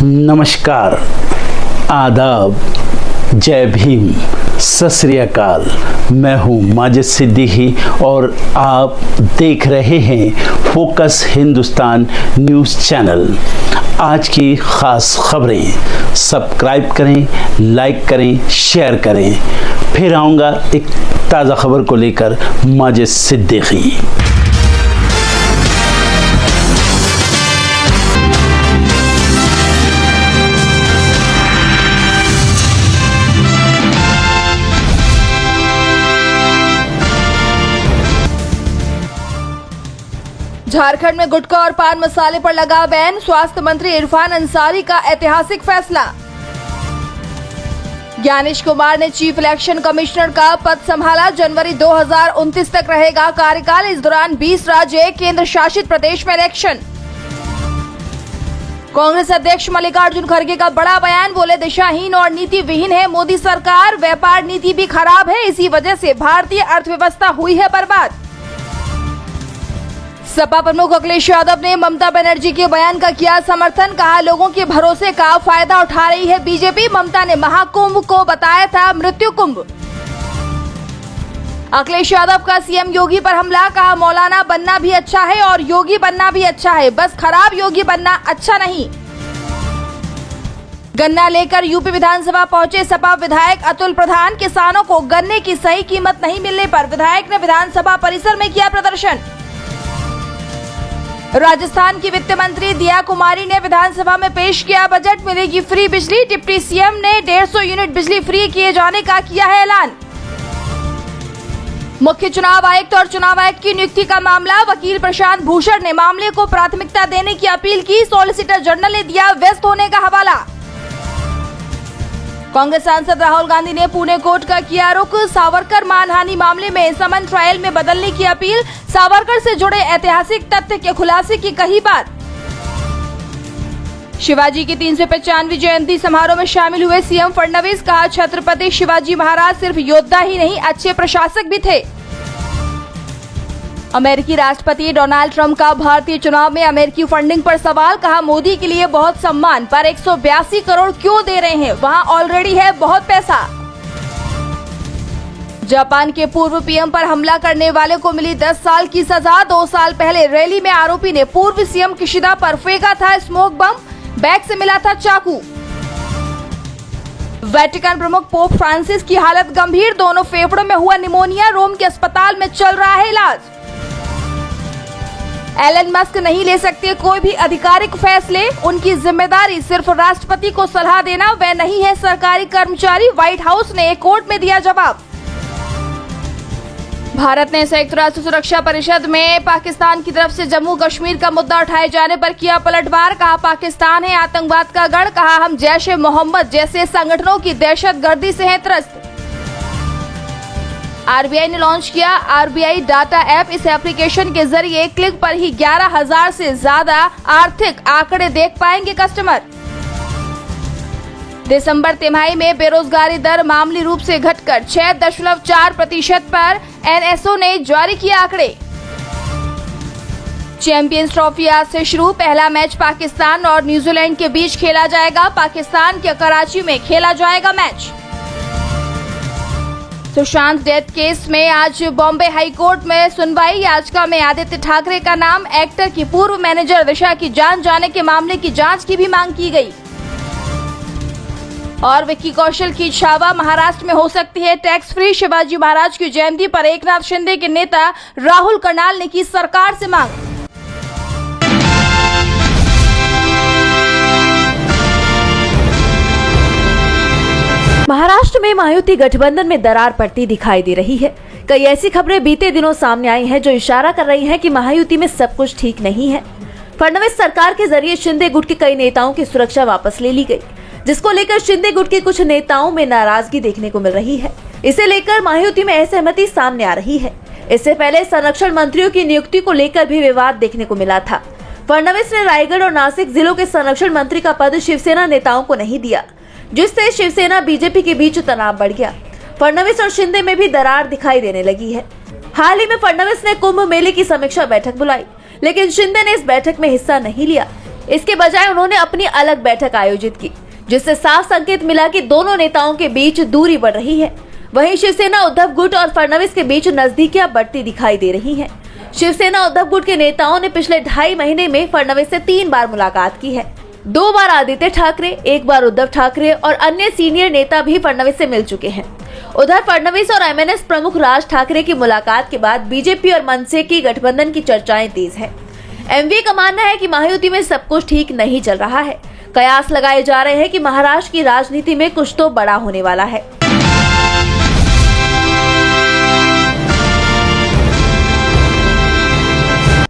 नमस्कार, आदाब, जय भीम, सत श्री अकाल। मैं हूँ माजिद सिद्दीकी और आप देख रहे हैं फोकस हिंदुस्तान न्यूज़ चैनल। आज की ख़ास खबरें सब्सक्राइब करें, लाइक करें, शेयर करें। फिर आऊँगा एक ताज़ा खबर को लेकर माजिद सिद्दीकी। झारखंड में गुटखा और पान मसाले पर लगा बैन। स्वास्थ्य मंत्री इरफान अंसारी का ऐतिहासिक फैसला। ज्ञानेश कुमार ने चीफ इलेक्शन कमिश्नर का पद संभाला। जनवरी 2029 तक रहेगा कार्यकाल। इस दौरान 20 राज्य केंद्र शासित प्रदेश में इलेक्शन। कांग्रेस अध्यक्ष मल्लिकार्जुन खड़गे का बड़ा बयान। बोले, दिशाहीन और नीति विहीन है मोदी सरकार। व्यापार नीति भी खराब है, इसी वजह से भारतीय अर्थव्यवस्था हुई है बर्बाद। सपा प्रमुख अखिलेश यादव ने ममता बनर्जी के बयान का किया समर्थन। कहा, लोगों के भरोसे का फायदा उठा रही है बीजेपी। ममता ने महाकुंभ को बताया था मृत्यु कुंभ। अखिलेश यादव का सीएम योगी पर हमला। कहा, मौलाना बनना भी अच्छा है और योगी बनना भी अच्छा है, बस खराब योगी बनना अच्छा नहीं। गन्ना लेकर यूपी विधानसभा पहुंचे सपा विधायक अतुल प्रधान। किसानों को गन्ने की सही कीमत नहीं मिलने पर विधायक ने विधानसभा परिसर में किया प्रदर्शन। राजस्थान की वित्त मंत्री दिया कुमारी ने विधानसभा में पेश किया बजट। मिलेगी फ्री बिजली। डिप्टी सीएम ने 150 यूनिट बिजली फ्री किए जाने का किया है ऐलान। मुख्य चुनाव आयुक्त और चुनाव आयुक्त की नियुक्ति का मामला। वकील प्रशांत भूषण ने मामले को प्राथमिकता देने की अपील की। सॉलिसिटर जनरल ने दिया व्यस्त होने का हवाला। कांग्रेस सांसद राहुल गांधी ने पुणे कोर्ट का किया रुख। सावरकर मानहानि मामले में समन ट्रायल में बदलने की अपील। सावरकर से जुड़े ऐतिहासिक तथ्य के खुलासे की कही बात। शिवाजी की 395वीं जयंती समारोह में शामिल हुए सीएम फडणवीस। कहा, छत्रपति शिवाजी महाराज सिर्फ योद्धा ही नहीं, अच्छे प्रशासक भी थे। अमेरिकी राष्ट्रपति डोनाल्ड ट्रंप का भारतीय चुनाव में अमेरिकी फंडिंग पर सवाल। कहा, मोदी के लिए बहुत सम्मान, पर 182 करोड़ क्यों दे रहे हैं, वहां ऑलरेडी है बहुत पैसा। जापान के पूर्व पीएम पर हमला करने वाले को मिली 10 साल की सजा। 2 साल पहले रैली में आरोपी ने पूर्व सीएम किशिदा पर फेंका था स्मोक बम। बैग से मिला था चाकू। वेटिकन प्रमुख पोप फ्रांसिस की हालत गंभीर। दोनों फेफड़ों में हुआ निमोनिया। रोम के अस्पताल में चल रहा है इलाज। एलन मस्क नहीं ले सकते कोई भी आधिकारिक फैसले। उनकी जिम्मेदारी सिर्फ राष्ट्रपति को सलाह देना। वह नहीं है सरकारी कर्मचारी। व्हाइट हाउस ने कोर्ट में दिया जवाब। भारत ने संयुक्त राष्ट्र सुरक्षा परिषद में पाकिस्तान की तरफ से जम्मू कश्मीर का मुद्दा उठाए जाने पर किया पलटवार। कहा, पाकिस्तान है आतंकवाद का गढ़। कहा, हम जैश-ए मोहम्मद जैसे संगठनों की दहशतगर्दी से हैं त्रस्त। आरबीआई ने लॉन्च किया आरबीआई डाटा ऐप। इस एप्लीकेशन के जरिए क्लिक पर ही 11,000 से ज्यादा आर्थिक आंकड़े देख पाएंगे कस्टमर। दिसंबर तिमाही में बेरोजगारी दर मामूली रूप से घटकर 6.4% पर एनएसओ ने जारी किया आंकड़े। चैंपियंस ट्रॉफी आज से शुरू। पहला मैच पाकिस्तान और न्यूजीलैंड के बीच खेला जाएगा। पाकिस्तान के कराची में खेला जाएगा मैच। सुशांत डेथ केस में आज बॉम्बे हाई कोर्ट में सुनवाई। याचिका में आदित्य ठाकरे का नाम, एक्टर की पूर्व मैनेजर दिशा की जान जाने के मामले की जांच की भी मांग की गई। और विक्की कौशल की छावा। महाराष्ट्र में हो सकती है टैक्स फ्री। शिवाजी महाराज की जयंती पर एकनाथ शिंदे के नेता राहुल कर्नाल ने की सरकार से मांग। महाराष्ट्र में महायुति गठबंधन में दरार पड़ती दिखाई दे रही है। कई ऐसी खबरें बीते दिनों सामने आई हैं जो इशारा कर रही हैं कि महायुति में सब कुछ ठीक नहीं है। फडणवीस सरकार के जरिए शिंदे गुट के कई नेताओं की सुरक्षा वापस ले ली गई, जिसको लेकर शिंदे गुट के कुछ नेताओं में नाराजगी देखने को मिल रही है। इसे लेकर महायुति में असहमति सामने आ रही है। इससे पहले संरक्षण मंत्रियों की नियुक्ति को लेकर भी विवाद देखने को मिला था। फडणवीस ने रायगढ़ और नासिक जिलों के संरक्षण मंत्री का पद शिवसेना नेताओं को नहीं दिया, जिससे शिवसेना बीजेपी के बीच तनाव बढ़ गया। फडणवीस और शिंदे में भी दरार दिखाई देने लगी है। हाल ही में फडणवीस ने कुंभ मेले की समीक्षा बैठक बुलाई, लेकिन शिंदे ने इस बैठक में हिस्सा नहीं लिया। इसके बजाय उन्होंने अपनी अलग बैठक आयोजित की, जिससे साफ संकेत मिला कि दोनों नेताओं के बीच दूरी बढ़ रही है। वहीं शिवसेना उद्धव गुट और फडणवीस के बीच नजदीकियां बढ़ती दिखाई दे रही हैं। शिवसेना उद्धव गुट के नेताओं ने पिछले 2.5 महीने में फडणवीस से 3 बार मुलाकात की है। 2 बार आदित्य ठाकरे, 1 बार उद्धव ठाकरे और अन्य सीनियर नेता भी फडणवीस से मिल चुके हैं। उधर फडणवीस और एमएनएस प्रमुख राज ठाकरे की मुलाकात के बाद बीजेपी और मनसे की गठबंधन की चर्चाएं तेज है। एमवी का मानना है कि महायुति में सब कुछ ठीक नहीं चल रहा है। कयास लगाए जा रहे हैं कि महाराष्ट्र की राजनीति में कुछ तो बड़ा होने वाला है।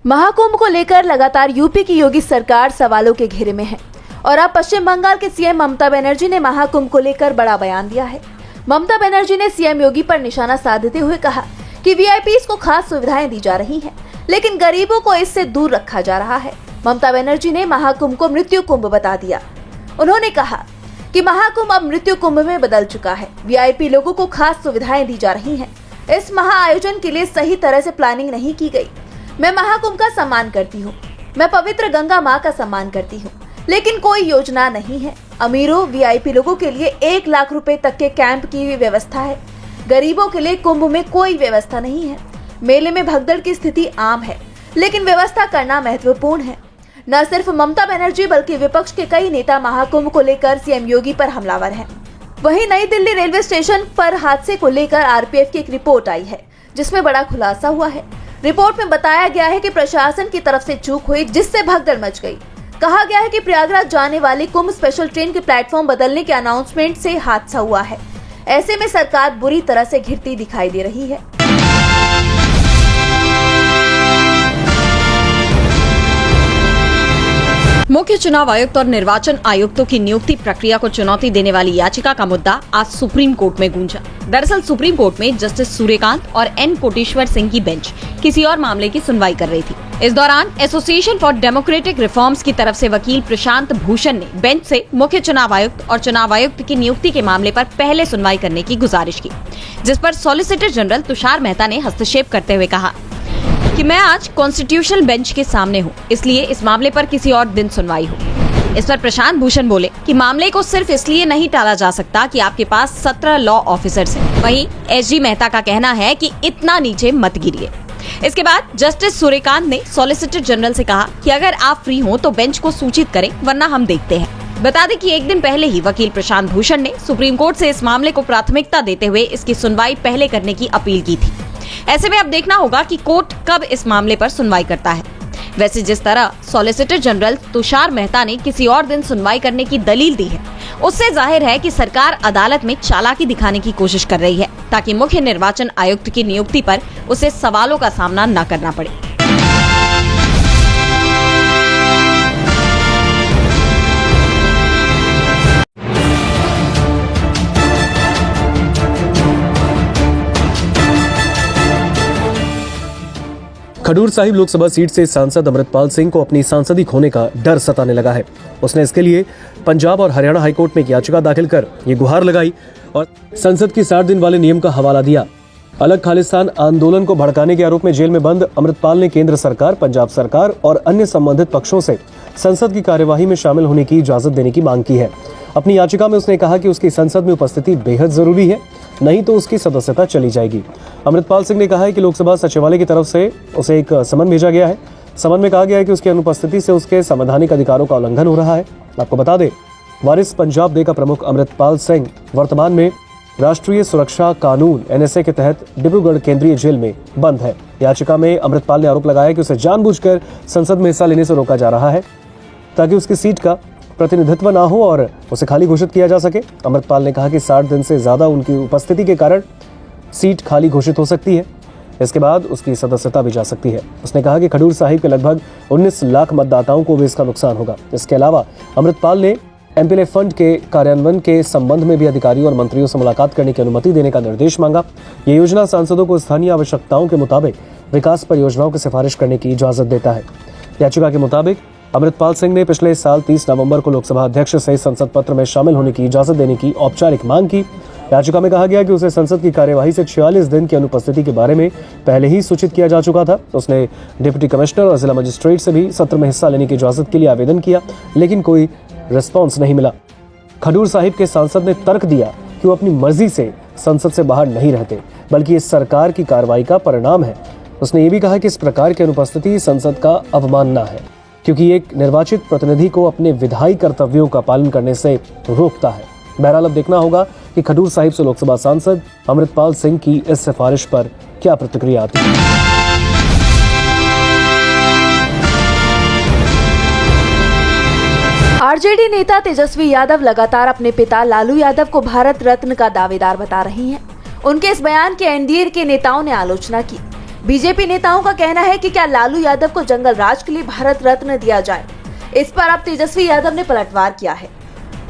महाकुंभ को लेकर लगातार यूपी की योगी सरकार सवालों के घेरे में है और अब पश्चिम बंगाल के सीएम ममता बनर्जी ने महाकुंभ को लेकर बड़ा बयान दिया है। ममता बनर्जी ने सीएम योगी पर निशाना साधते हुए कहा कि वीआईपीज को खास सुविधाएं दी जा रही हैं, लेकिन गरीबों को इससे दूर रखा जा रहा है। ममता बनर्जी ने महाकुंभ को मृत्यु कुंभ बता दिया। उन्होंने कहा कि महाकुंभ अब मृत्यु कुंभ में बदल चुका है। वीआईपी लोगों को खास सुविधाएं दी जा रही हैं। इस महाआयोजन के लिए सही तरह से प्लानिंग नहीं की गई। मैं महाकुंभ का सम्मान करती हूँ, मैं पवित्र गंगा माँ का सम्मान करती हूँ, लेकिन कोई योजना नहीं है। अमीरों वीआईपी लोगों के लिए 1 लाख रुपए तक के कैंप की व्यवस्था है। गरीबों के लिए कुंभ में कोई व्यवस्था नहीं है। मेले में भगदड़ की स्थिति आम है, लेकिन व्यवस्था करना महत्वपूर्ण है। न सिर्फ ममता बनर्जी बल्कि विपक्ष के कई नेता महाकुंभ को लेकर सीएम योगी पर हमलावर हैं। वहीं नई दिल्ली रेलवे स्टेशन पर हादसे को लेकर आरपीएफ की एक रिपोर्ट आई है, जिसमें बड़ा खुलासा हुआ है। रिपोर्ट में बताया गया है कि प्रशासन की तरफ से चूक हुई, जिससे भगदड़ मच गई। कहा गया है कि प्रयागराज जाने वाली कुंभ स्पेशल ट्रेन के प्लेटफॉर्म बदलने के अनाउंसमेंट से हादसा हुआ है। ऐसे में सरकार बुरी तरह से घिरती दिखाई दे रही है। मुख्य चुनाव आयुक्त और निर्वाचन आयुक्तों की नियुक्ति प्रक्रिया को चुनौती देने वाली याचिका का मुद्दा आज सुप्रीम कोर्ट में गूंजा। दरअसल सुप्रीम कोर्ट में जस्टिस सूर्यकांत और एन कोटेश्वर सिंह की बेंच किसी और मामले की सुनवाई कर रही थी। इस दौरान एसोसिएशन फॉर डेमोक्रेटिक रिफॉर्म्स की तरफ से वकील प्रशांत भूषण ने बेंच से मुख्य चुनाव आयुक्त और चुनाव आयुक्त की नियुक्ति के मामले पर पहले सुनवाई करने की गुजारिश की, जिस पर सॉलिसिटर जनरल तुषार मेहता ने हस्तक्षेप करते हुए कहा कि मैं आज कॉन्स्टिट्यूशनल बेंच के सामने हूँ, इसलिए इस मामले पर किसी और दिन सुनवाई हो। इस पर प्रशांत भूषण बोले कि मामले को सिर्फ इसलिए नहीं टाला जा सकता कि आपके पास 17 लॉ ऑफिसर्स हैं। वहीं एसजी मेहता का कहना है कि इतना नीचे मत गिरिए। इसके बाद जस्टिस सूर्यकांत ने सॉलिसिटर जनरल से कहा कि अगर आप फ्री हो तो बेंच को सूचित करें, वरना हम देखते हैं। बता दें कि एक दिन पहले ही वकील प्रशांत भूषण ने सुप्रीम कोर्ट से इस मामले को प्राथमिकता देते हुए इसकी सुनवाई पहले करने की अपील की थी। ऐसे में अब देखना होगा कि कोर्ट कब इस मामले पर सुनवाई करता है। वैसे जिस तरह सॉलिसिटर जनरल तुषार मेहता ने किसी और दिन सुनवाई करने की दलील दी है, उससे जाहिर है कि सरकार अदालत में चालाकी दिखाने की कोशिश कर रही है, ताकि मुख्य निर्वाचन आयुक्त की नियुक्ति पर उसे सवालों का सामना न करना पड़े। खडूर साहिब लोकसभा सीट से सांसद अमृतपाल सिंह को अपनी सांसदी खोने का डर सताने लगा है। उसने इसके लिए पंजाब और हरियाणा हाईकोर्ट में एक याचिका दाखिल कर ये गुहार लगाई और संसद की 60 दिन वाले नियम का हवाला दिया। अलग खालिस्तान आंदोलन को भड़काने के आरोप में जेल में बंद अमृतपाल ने केंद्र सरकार, पंजाब सरकार और अन्य संबंधित पक्षों से संसद की कार्यवाही में शामिल होने की इजाजत देने की मांग की है। अपनी याचिका में उसने कहा कि उसकी संसद में उपस्थिति बेहद जरूरी है, नहीं तो उसकी सदस्यता चली जाएगी। अमृतपाल सिंह ने कहा है कि लोकसभा सचिवालय की तरफ से उसे एक समन भेजा गया है। समन में कहा गया है कि उसकी अनुपस्थिति से उसके संवैधानिक अधिकारों का उल्लंघन हो रहा है। आपको बता दें, वारिस पंजाब डे का प्रमुख अमृतपाल सिंह वर्तमान में राष्ट्रीय सुरक्षा कानून NSA के तहत डिब्रूगढ़ केंद्रीय जेल में बंद है। याचिका में अमृतपाल ने आरोप लगाया कि उसे जानबूझकर संसद में हिस्सा लेने से रोका जा रहा है ताकि उसकी सीट का प्रतिनिधित्व ना हो और उसे खाली घोषित किया जा सके। अमृतपाल ने कहा कि 60 दिन से ज्यादा उनकी उपस्थिति के कारण सीट खाली घोषित हो सकती है। इसके बाद उसकी सदस्यता भी जा सकती है। उसने कहा कि खडूर साहिब के लगभग 19 लाख मतदाताओं को भी इसका नुकसान होगा। इसके अलावा अमृतपाल ने MPLA फंड के कार्यान्वयन के संबंध में भी अधिकारियों और मंत्रियों से मुलाकात करने की अनुमति देने का निर्देश मांगा। ये योजना सांसदों को स्थानीय आवश्यकताओं के मुताबिक विकास परियोजनाओं की सिफारिश करने की इजाजत देता है। याचिका के मुताबिक अमृतपाल सिंह ने पिछले साल 30 नवंबर को लोकसभा अध्यक्ष से संसद पत्र में शामिल होने की इजाजत देने की औपचारिक मांग की। याचिका में कहा गया कि उसे संसद की कार्यवाही से 46 दिन की अनुपस्थिति के बारे में पहले ही सूचित किया जा चुका था। उसने डिप्टी कमिश्नर और जिला मजिस्ट्रेट से भी सत्र में हिस्सा लेने की इजाजत के लिए आवेदन किया, लेकिन कोई रिस्पॉन्स नहीं मिला। खडूर साहिब के सांसद ने तर्क दिया कि वो अपनी मर्जी से संसद से बाहर नहीं रहते, बल्कि ये सरकार की कार्रवाई का परिणाम है। उसने ये भी कहा कि इस प्रकार की अनुपस्थिति संसद का अवमानना है, क्योंकि एक निर्वाचित प्रतिनिधि को अपने विधायी कर्तव्यों का पालन करने से रोकता है। बहरहाल अब देखना होगा कि खडूर साहिब से लोकसभा सांसद अमृतपाल सिंह की इस सिफारिश पर क्या प्रतिक्रिया आती है। आरजेडी नेता तेजस्वी यादव लगातार अपने पिता लालू यादव को भारत रत्न का दावेदार बता रही हैं। उनके इस बयान की एनडीए के नेताओं ने आलोचना की। बीजेपी नेताओं का कहना है कि क्या लालू यादव को जंगल राज के लिए भारत रत्न दिया जाए। इस पर अब तेजस्वी यादव ने पलटवार किया है।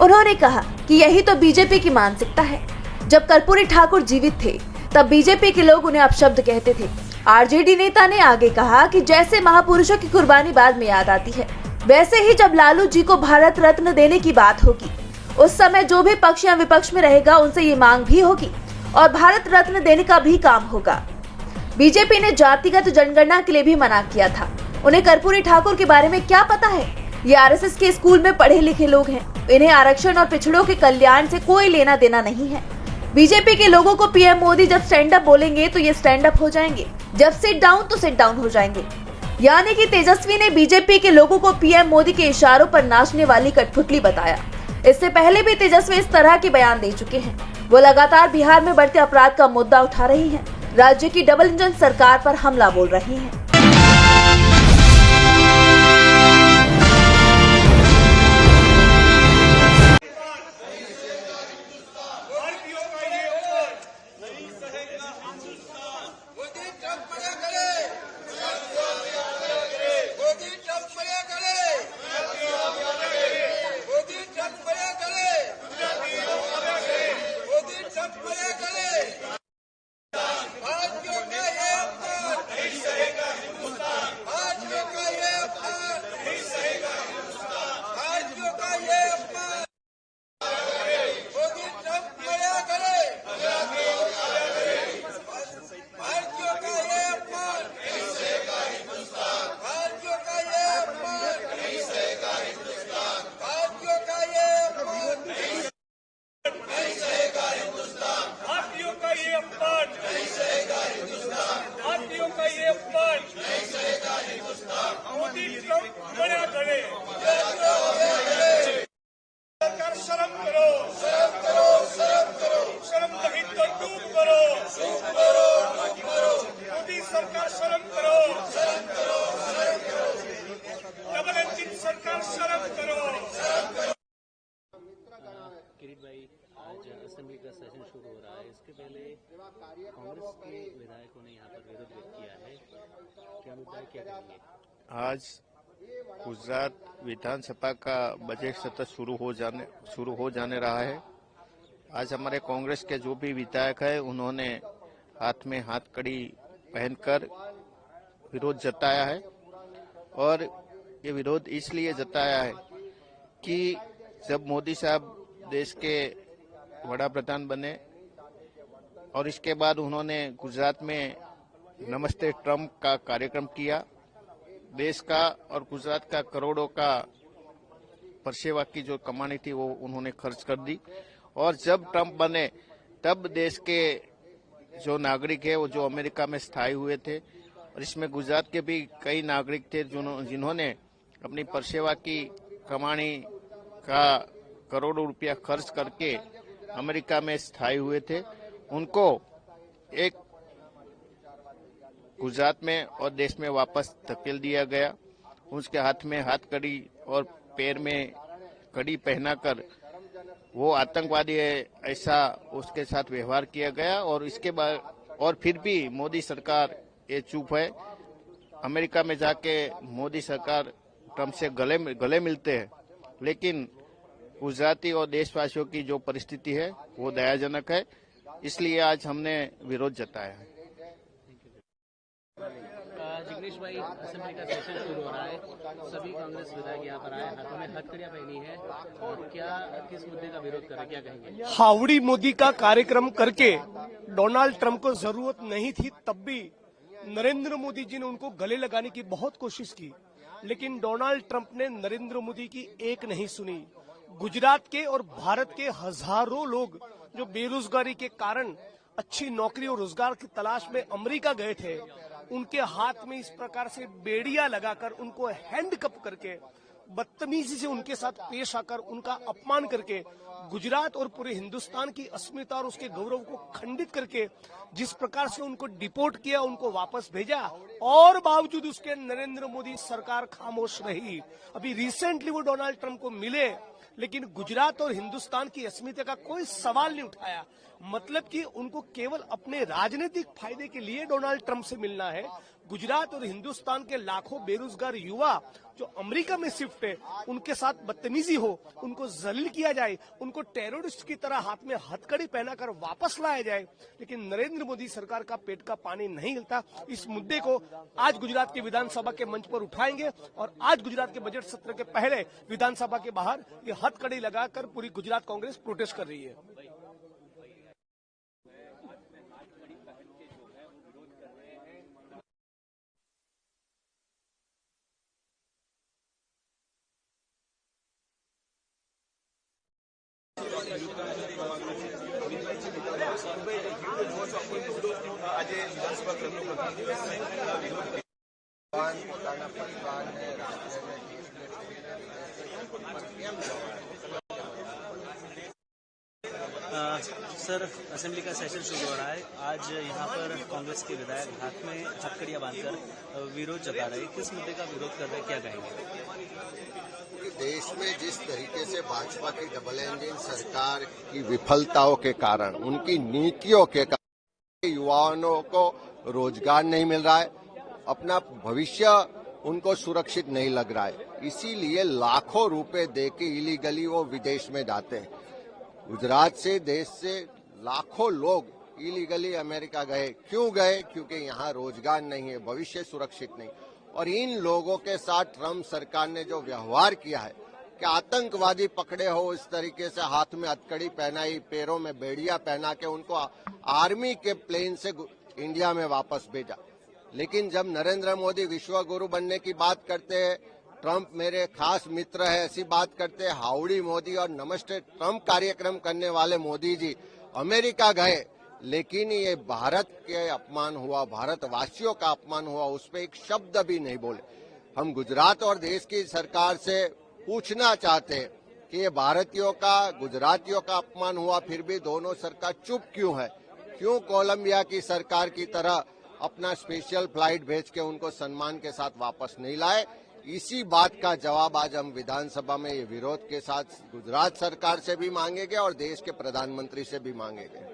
उन्होंने कहा कि यही तो बीजेपी की मानसिकता है। जब कर्पूरी ठाकुर जीवित थे तब बीजेपी के लोग उन्हें अपशब्द कहते थे। आरजेडी नेता ने आगे कहा कि जैसे महापुरुषों की कुर्बानी बाद में याद आती है, वैसे ही जब लालू जी को भारत रत्न देने की बात होगी, उस समय जो भी पक्ष या विपक्ष में रहेगा उनसे ये मांग भी होगी और भारत रत्न देने का भी काम होगा। बीजेपी ने जातिगत जनगणना के लिए भी मना किया था। उन्हें कर्पूरी ठाकुर के बारे में क्या पता है? ये आरएसएस के स्कूल में पढ़े लिखे लोग हैं। इन्हें आरक्षण और पिछड़ों के कल्याण से कोई लेना देना नहीं है। बीजेपी के लोगों को पीएम मोदी जब स्टैंड अप बोलेंगे तो ये स्टैंड अप हो जाएंगे, जब सिट डाउन तो सिट डाउन हो जाएंगे। यानी कि तेजस्वी ने बीजेपी के लोगों को पीएम मोदी के इशारों पर नाचने वाली कठपुतली बताया। इससे पहले भी तेजस्वी इस तरह के बयान दे चुके हैं। वो लगातार बिहार में बढ़ते अपराध का मुद्दा उठा रही हैं। राज्य की डबल इंजन सरकार पर हमला बोल रही हैं। किरीट भाई, आज असेंबली का सेशन शुरू हो रहा है। इसके पहले कांग्रेस के विधायकों ने यहाँ पर विरोध व्यक्त किया है। क्या मुद्दा है, क्या करेंगे? आज गुजरात विधानसभा का बजट सत्र शुरू हो जाने रहा है। आज हमारे कांग्रेस के जो भी विधायक है उन्होंने हाथ में हाथ कड़ी पहनकर विरोध जताया है और ये विरोध इसलिए जताया है कि जब मोदी साहब देश के वड़ा प्रधान बने और इसके बाद उन्होंने गुजरात में नमस्ते ट्रम्प का कार्यक्रम किया, देश का और गुजरात का करोड़ों का परसेवा की जो कमानी थी वो उन्होंने खर्च कर दी। और जब ट्रम्प बने तब देश के जो नागरिक है वो जो अमेरिका में स्थायी हुए थे और इसमें गुजरात के भी कई नागरिक थे जिन्होंने अपनी परसेवा की कमानी का करोड़ों रुपया खर्च करके अमेरिका में स्थायी हुए थे, उनको एक गुजरात में और देश में वापस धकेल दिया गया। उसके हाथ में हाथ कड़ी और पैर में कड़ी पहनाकर वो आतंकवादी है ऐसा उसके साथ व्यवहार किया गया। और इसके बाद और फिर भी मोदी सरकार ये चुप है। अमेरिका में जाके मोदी सरकार ट्रम्प से गले मिलते हैं, लेकिन गुजराती और देशवासियों की जो परिस्थिति है वो दयाजनक है, इसलिए आज हमने विरोध जताया है। गणेश भाई, असेंबली का सेशन शुरू हो रहा है, सभी कांग्रेस विधायक यहाँ पर आए, हाथों में हथकड़ियां पहनी है, और क्या किस मुद्दे का विरोध कर रहे हैं, क्या कहेंगे? हावड़ी मोदी का कार्यक्रम करके डोनाल्ड ट्रंप को जरूरत नहीं थी, तब भी नरेंद्र मोदी जी ने उनको गले लगाने की बहुत कोशिश की, लेकिन डोनाल्ड ट्रंप ने नरेंद्र मोदी की एक नहीं सुनी। गुजरात के और भारत के हजारों लोग जो बेरोजगारी के कारण अच्छी नौकरी और रोजगार की तलाश में अमेरिका गए थे, उनके हाथ में इस प्रकार से बेड़ियां लगाकर, उनको हैंडकप करके, बदतमीजी से उनके साथ पेश आकर, उनका अपमान करके, गुजरात और पूरे हिंदुस्तान की अस्मिता और उसके गौरव को खंडित करके जिस प्रकार से उनको डिपोर्ट किया, उनको वापस भेजा, और बावजूद उसके नरेंद्र मोदी सरकार खामोश रही। अभी रिसेंटली वो डोनाल्ड ट्रंप को मिले, लेकिन गुजरात और हिंदुस्तान की अस्मिता का कोई सवाल नहीं उठाया। मतलब कि उनको केवल अपने राजनीतिक फायदे के लिए डोनाल्ड ट्रंप से मिलना है। गुजरात और हिंदुस्तान के लाखों बेरोजगार युवा जो अमेरिका में शिफ्ट है, उनके साथ बदतमीजी हो, उनको जलील किया जाए, उनको टेररिस्ट की तरह हाथ में हथकड़ी पहनाकर वापस लाया जाए, लेकिन नरेंद्र मोदी सरकार का पेट का पानी नहीं हिलता। इस मुद्दे को आज गुजरात के विधानसभा के मंच पर उठाएंगे, और आज गुजरात के बजट सत्र के पहले विधानसभा के बाहर ये हथकड़ी लगाकर पूरी गुजरात कांग्रेस प्रोटेस्ट कर रही है। सर, असेंबली का सेशन शुरू हो रहा है, आज यहाँ पर कांग्रेस के विधायक हाथ में हथकड़ियां बांधकर विरोध जता रहे हैं, किस मुद्दे का विरोध कर रहे हैं, क्या कहेंगे? देश में जिस तरीके से भाजपा की डबल इंजन सरकार की विफलताओं के कारण, उनकी नीतियों के कारण युवाओं को रोजगार नहीं मिल रहा है, अपना भविष्य उनको सुरक्षित नहीं लग रहा है, इसीलिए लाखों रुपए देके इलीगली वो विदेश में जाते हैं। गुजरात से, देश से लाखों लोग इलीगली अमेरिका गए। क्यों गए? क्योंकि यहाँ रोजगार नहीं है, भविष्य सुरक्षित नहीं। और इन लोगों के साथ ट्रंप सरकार ने जो व्यवहार किया है कि आतंकवादी पकड़े हो, इस तरीके से हाथ में हथकड़ी पहनाई, पैरों में बेड़ियां पहना के उनको आर्मी के प्लेन से इंडिया में वापस भेजा। लेकिन जब नरेंद्र मोदी विश्व गुरु बनने की बात करते हैं, ट्रंप मेरे खास मित्र है ऐसी बात करते हैं, हाउडी मोदी और नमस्ते ट्रंप कार्यक्रम करने वाले मोदी जी अमेरिका गए, लेकिन ये भारत के अपमान हुआ, भारतवासियों का अपमान हुआ, उस पर एक शब्द भी नहीं बोले। हम गुजरात और देश की सरकार से पूछना चाहते हैं कि ये भारतीयों का, गुजरातियों का अपमान हुआ, फिर भी दोनों सरकार चुप क्यों है? क्यों कोलंबिया की सरकार की तरह अपना स्पेशल फ्लाइट भेज के उनको सम्मान के साथ वापस नहीं लाए? इसी बात का जवाब आज हम विधानसभा में ये विरोध के साथ गुजरात सरकार से भी मांगेंगे और देश के प्रधानमंत्री से भी मांगेंगे।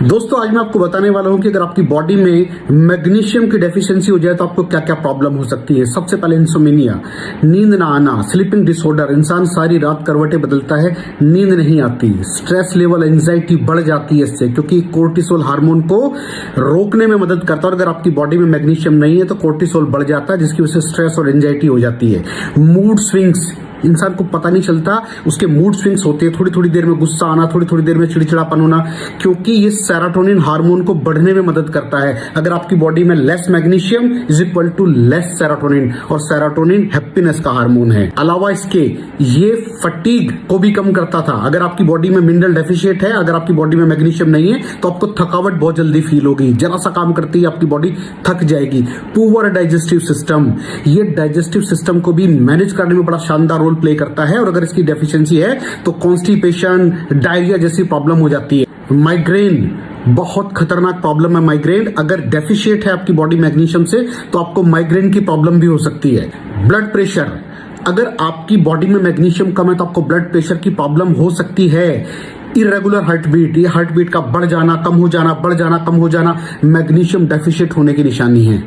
दोस्तों, आज मैं आपको बताने वाला हूं कि अगर आपकी बॉडी में मैग्नीशियम की डेफिशिएंसी हो जाए तो आपको क्या क्या प्रॉब्लम हो सकती है। सबसे पहले इंसोमेनिया, नींद ना आना, स्लीपिंग डिसऑर्डर, इंसान सारी रात करवटें बदलता है, नींद नहीं आती, स्ट्रेस लेवल, एंजाइटी बढ़ जाती है इससे, क्योंकि कोर्टिसोल हार्मोन को रोकने में मदद करता है। और अगर आपकी बॉडी में मैग्नीशियम नहीं है तो कोर्टिसोल बढ़ जाता है, जिसकी वजह से स्ट्रेस और एंजाइटी हो जाती है। मूड स्विंग्स, इंसान को पता नहीं चलता उसके मूड स्विंग्स होते हैं, थोड़ी थोड़ी देर में गुस्सा आना, थोड़ी थोड़ी देर में चिड़चिड़ापन होना, क्योंकि ये सेरोटोनिन हार्मोन को बढ़ने में मदद करता है। अगर आपकी बॉडी में less magnesium is equal to less serotonin, और सेरोटोनिन हैप्पीनेस का हार्मोन है। अलावा इसके ये फटीग को भी कम करता था। अगर आपकी बॉडी में मिनरल डेफिशिएट है, अगर आपकी बॉडी में मैग्नीशियम नहीं है तो आपको थकावट बहुत जल्दी फील होगी, जरा सा काम करती है आपकी बॉडी थक जाएगी। पुअर डाइजेस्टिव सिस्टम, ये डाइजेस्टिव सिस्टम को भी मैनेज करने में बड़ा शानदार रोल प्ले करता है, और अगर इसकी डेफिशिएंसी है तो कॉन्स्टिपेशन, डायरिया जैसी प्रॉब्लम हो जाती है। माइग्रेन, बहुत खतरनाक प्रॉब्लम है माइग्रेन। अगर डेफिशिएट है आपकी बॉडी मैग्नीशियम से तो आपको माइग्रेन की प्रॉब्लम भी हो सकती है। ब्लड प्रेशर, अगर आपकी बॉडी में मैग्नीशियम कम है तो आपको ब्लड प्रेशर की प्रॉब्लम हो सकती है। इरेगुलर हार्ट बीट, ये हार्ट बीट का बढ़ जाना, कम हो जाना, बढ़ जाना, कम हो जाना, मैग्नीशियम डेफिशिएंट होने की निशानी है।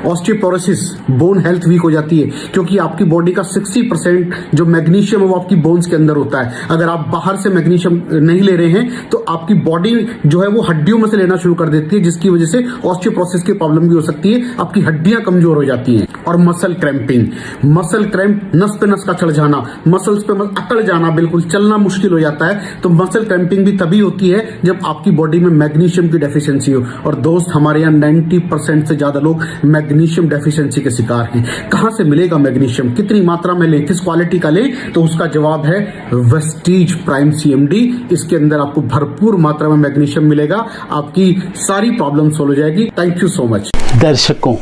ऑस्टियोपोरोसिस, बोन हेल्थ वीक हो जाती है, क्योंकि आपकी बॉडी का 60% जो मैग्नीशियम है वो आपकी बोन्स के अंदर होता है। अगर आप बाहर से मैग्नीशियम नहीं ले रहे हैं तो आपकी बॉडी जो है वो हड्डियों में से लेना शुरू कर देती है, जिसकी वजह से ऑस्टियोपोरोसिस की प्रॉब्लम भी हो सकती है, आपकी हड्डियां कमजोर हो जाती हैं। और मसल क्रैम्पिंग, मसल क्रैम्प, नस पे नस का चढ़ जाना, मसल्स पे अकड़ जाना, बिल्कुल चलना मुश्किल हो जाता है। तो मसल क्रैम्पिंग भी तभी होती है जब आपकी बॉडी में मैग्नीशियम की डेफिशिएंसी हो। और दोस्त, हमारे यहाँ 90% से ज्यादा लोग मैग्नीशियम डेफिशिएंसी के शिकार हैं। कहां से मिलेगा मैग्नीशियम, कितनी मात्रा में लें, किस क्वालिटी का लें? तो उसका जवाब है वेस्टीज प्राइम CMD। इसके अंदर आपको भरपूर मात्रा में मैग्नीशियम मिलेगा, आपकी सारी प्रॉब्लम सॉल्व हो जाएगी। Thank you so much. दर्शकों,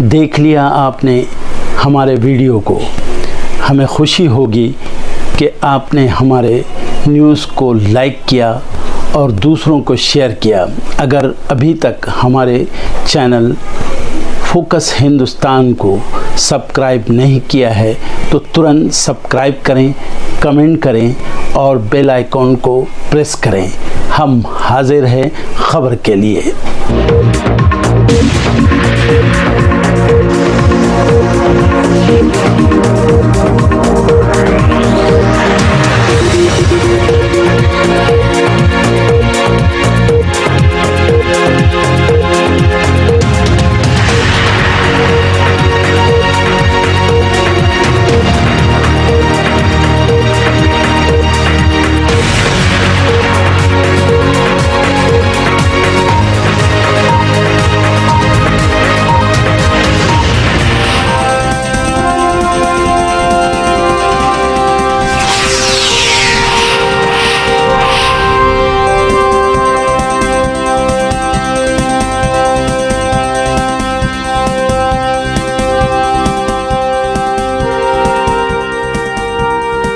देख लिया आपने हमारे वीडियो को। हमें खुशी होगी कि आपने हमारे न्यूज़ को लाइक किया और दूसरों को शेयर किया। अगर अभी तक हमारे चैनल फोकस हिंदुस्तान को सब्सक्राइब नहीं किया है तो तुरंत सब्सक्राइब करें, कमेंट करें और बेल आइकॉन को प्रेस करें। हम हाजिर हैं खबर के लिए।